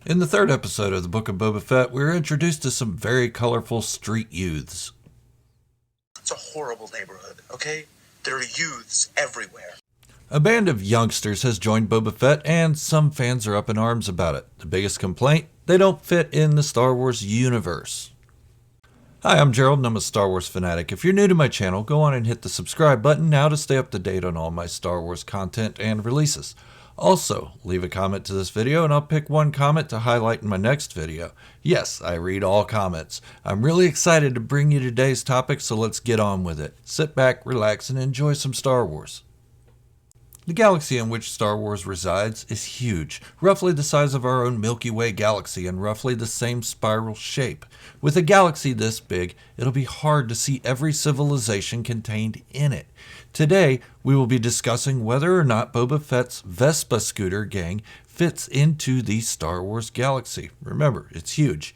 In the third episode of the Book of Boba Fett, we were introduced to some very colorful street youths. It's a horrible neighborhood, okay? There are youths everywhere. A band of youngsters has joined Boba Fett, and some fans are up in arms about it. The biggest complaint? They don't fit in the Star Wars universe. Hi, I'm Gerald, and I'm a Star Wars fanatic. If you're new to my channel, go on and hit the subscribe button now to stay up to date on all my Star Wars content and releases. Also, leave a comment to this video and I'll pick one comment to highlight in my next video. Yes, I read all comments. I'm really excited to bring you today's topic, so let's get on with it. Sit back, relax, and enjoy some Star Wars. The galaxy in which Star Wars resides is huge, roughly the size of our own Milky Way galaxy and roughly the same spiral shape. With a galaxy this big, it'll be hard to see every civilization contained in it. Today, we will be discussing whether or not Boba Fett's Vespa scooter gang fits into the Star Wars galaxy. Remember, it's huge.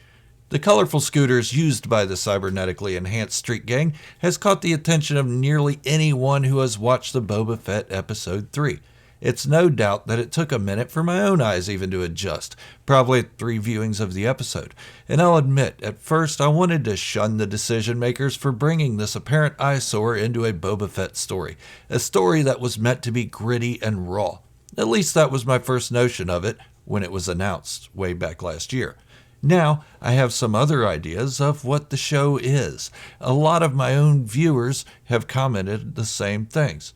The colorful scooters used by the cybernetically enhanced street gang has caught the attention of nearly anyone who has watched the Boba Fett Episode 3. It's no doubt that it took a minute for my own eyes even to adjust, probably at 3 viewings of the episode. And I'll admit, at first I wanted to shun the decision makers for bringing this apparent eyesore into a Boba Fett story, a story that was meant to be gritty and raw. At least that was my first notion of it when it was announced way back last year. Now, I have some other ideas of what the show is. A lot of my own viewers have commented the same things.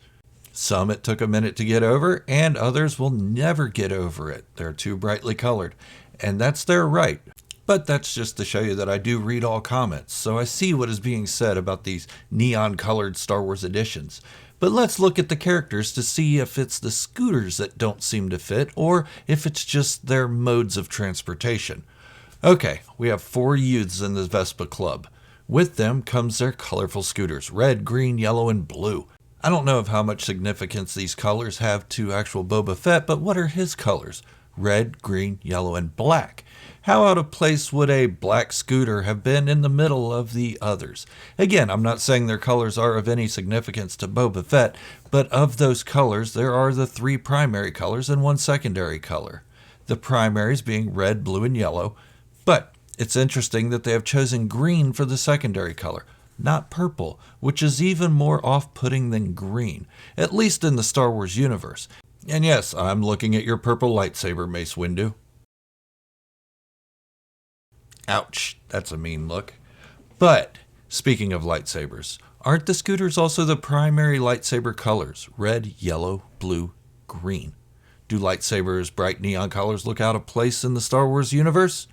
Some it took a minute to get over, and others will never get over it. They're too brightly colored, and that's their right. But that's just to show you that I do read all comments, so I see what is being said about these neon-colored Star Wars editions. But let's look at the characters to see if it's the scooters that don't seem to fit, or if it's just their modes of transportation. Okay, we have 4 youths in the Vespa Club. With them comes their colorful scooters, red, green, yellow, and blue. I don't know of how much significance these colors have to actual Boba Fett, but what are his colors? Red, green, yellow, and black. How out of place would a black scooter have been in the middle of the others? Again, I'm not saying their colors are of any significance to Boba Fett, but of those colors, there are the 3 primary colors and 1 secondary color. The primaries being red, blue, and yellow. But it's interesting that they have chosen green for the secondary color, not purple, which is even more off-putting than green, at least in the Star Wars universe. And yes, I'm looking at your purple lightsaber, Mace Windu. Ouch, that's a mean look. But, speaking of lightsabers, aren't the scooters also the primary lightsaber colors? Red, yellow, blue, green. Do lightsabers' bright neon colors look out of place in the Star Wars universe?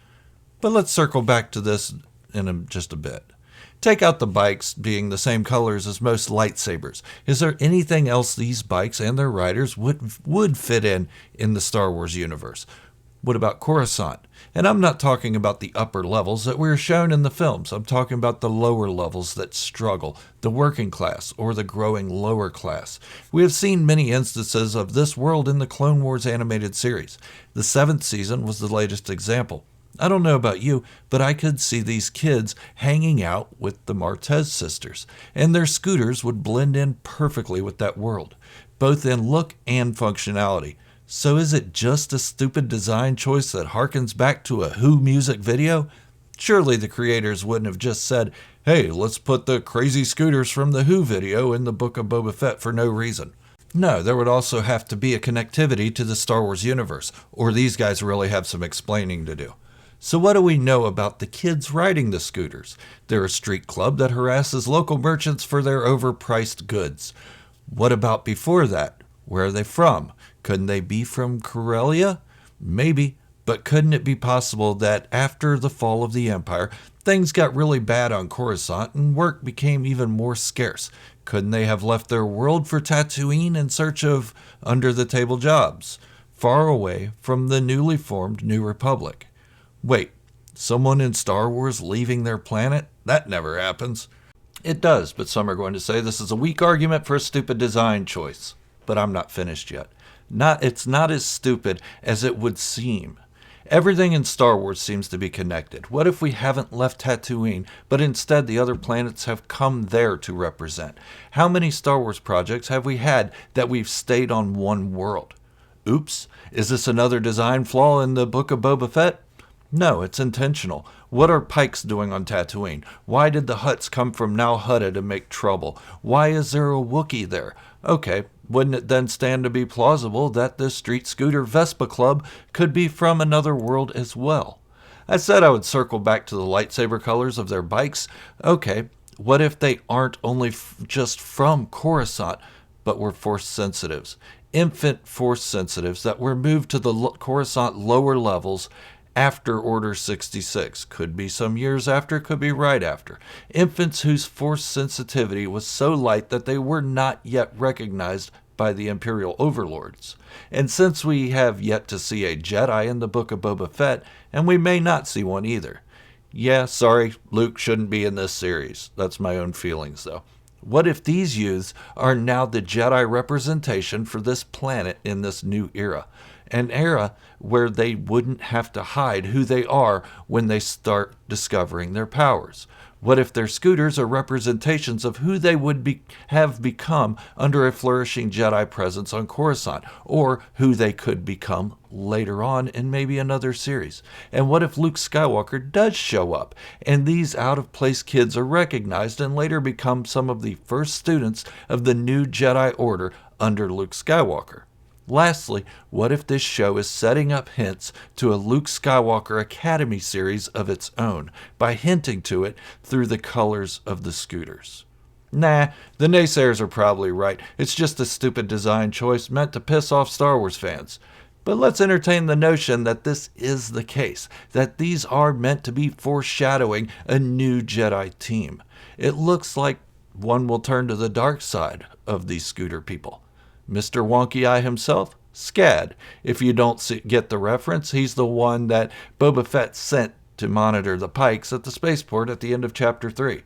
But let's circle back to this in just a bit. Take out the bikes being the same colors as most lightsabers. Is there anything else these bikes and their riders would fit in the Star Wars universe? What about Coruscant? And I'm not talking about the upper levels that we're shown in the films. I'm talking about the lower levels that struggle, the working class or the growing lower class. We have seen many instances of this world in the Clone Wars animated series. The 7th season was the latest example. I don't know about you, but I could see these kids hanging out with the Martez sisters, and their scooters would blend in perfectly with that world, both in look and functionality. So is it just a stupid design choice that harkens back to a Who music video? Surely the creators wouldn't have just said, hey, let's put the crazy scooters from the Who video in the Book of Boba Fett for no reason. No, there would also have to be a connectivity to the Star Wars universe, or these guys really have some explaining to do. So what do we know about the kids riding the scooters? They're a street club that harasses local merchants for their overpriced goods. What about before that? Where are they from? Couldn't they be from Corellia? Maybe, but couldn't it be possible that after the fall of the Empire, things got really bad on Coruscant and work became even more scarce? Couldn't they have left their world for Tatooine in search of under-the-table jobs, far away from the newly formed New Republic? Wait, someone in Star Wars leaving their planet? That never happens. It does, but some are going to say this is a weak argument for a stupid design choice. But I'm not finished yet. It's not as stupid as it would seem. Everything in Star Wars seems to be connected. What if we haven't left Tatooine, but instead the other planets have come there to represent? How many Star Wars projects have we had that we've stayed on one world? Oops, is this another design flaw in the Book of Boba Fett? No, it's intentional. What are Pikes doing on Tatooine? Why did the Hutts come from Nal Hutta to make trouble? Why is there a Wookiee there? Okay, wouldn't it then stand to be plausible that the Street Scooter Vespa Club could be from another world as well? I said I would circle back to the lightsaber colors of their bikes. Okay, what if they aren't only just from Coruscant, but were Force sensitives? Infant Force sensitives that were moved to the Coruscant lower levels after Order 66. Could be some years after, could be right after. Infants whose Force sensitivity was so light that they were not yet recognized by the Imperial overlords. And since we have yet to see a Jedi in the Book of Boba Fett, and we may not see one either. Yeah, sorry, Luke shouldn't be in this series. That's my own feelings, though. What if these youths are now the Jedi representation for this planet in this new era? An era where they wouldn't have to hide who they are when they start discovering their powers. What if their scooters are representations of who they would have become under a flourishing Jedi presence on Coruscant, or who they could become later on in maybe another series? And what if Luke Skywalker does show up, and these out-of-place kids are recognized and later become some of the first students of the new Jedi Order under Luke Skywalker? Lastly, what if this show is setting up hints to a Luke Skywalker Academy series of its own by hinting to it through the colors of the scooters? Nah, the naysayers are probably right. It's just a stupid design choice meant to piss off Star Wars fans. But let's entertain the notion that this is the case, that these are meant to be foreshadowing a new Jedi team. It looks like one will turn to the dark side of these scooter people. Mr. Wonky Eye himself, Scad. If you don't get the reference, he's the one that Boba Fett sent to monitor the Pikes at the spaceport at the end of Chapter 3.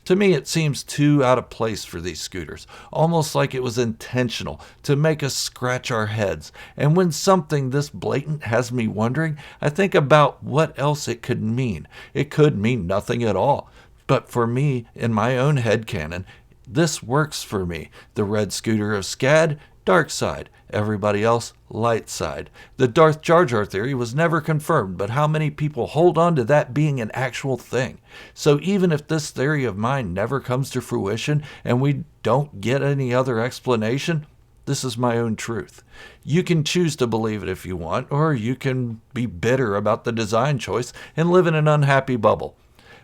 To me, it seems too out of place for these scooters, almost like it was intentional to make us scratch our heads. And when something this blatant has me wondering, I think about what else it could mean. It could mean nothing at all. But for me, in my own headcanon, this works for me. The red scooter of Scad, dark side. Everybody else, light side. The Darth Jar Jar theory was never confirmed, but how many people hold on to that being an actual thing? So even if this theory of mine never comes to fruition and we don't get any other explanation, this is my own truth. You can choose to believe it if you want, or you can be bitter about the design choice and live in an unhappy bubble.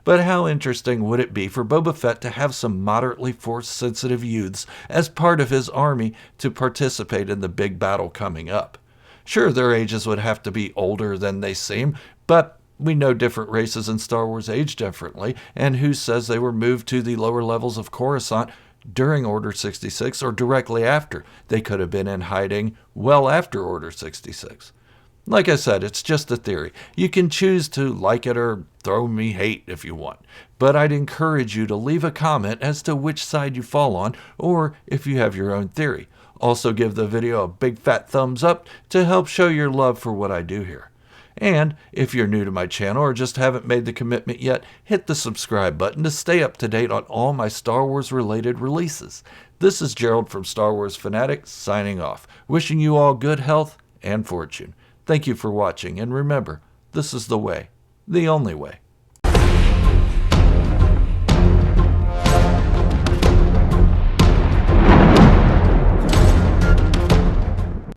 But how interesting would it be for Boba Fett to have some moderately Force-sensitive youths as part of his army to participate in the big battle coming up? Sure, their ages would have to be older than they seem, but we know different races in Star Wars age differently, and who says they were moved to the lower levels of Coruscant during Order 66 or directly after? They could have been in hiding well after Order 66. Like I said, it's just a theory. You can choose to like it or throw me hate if you want. But I'd encourage you to leave a comment as to which side you fall on, or if you have your own theory. Also give the video a big fat thumbs up to help show your love for what I do here. And if you're new to my channel or just haven't made the commitment yet, hit the subscribe button to stay up to date on all my Star Wars related releases. This is Gerald from Star Wars FANATIC signing off, wishing you all good health and fortune. Thank you for watching, and remember, this is the way, the only way.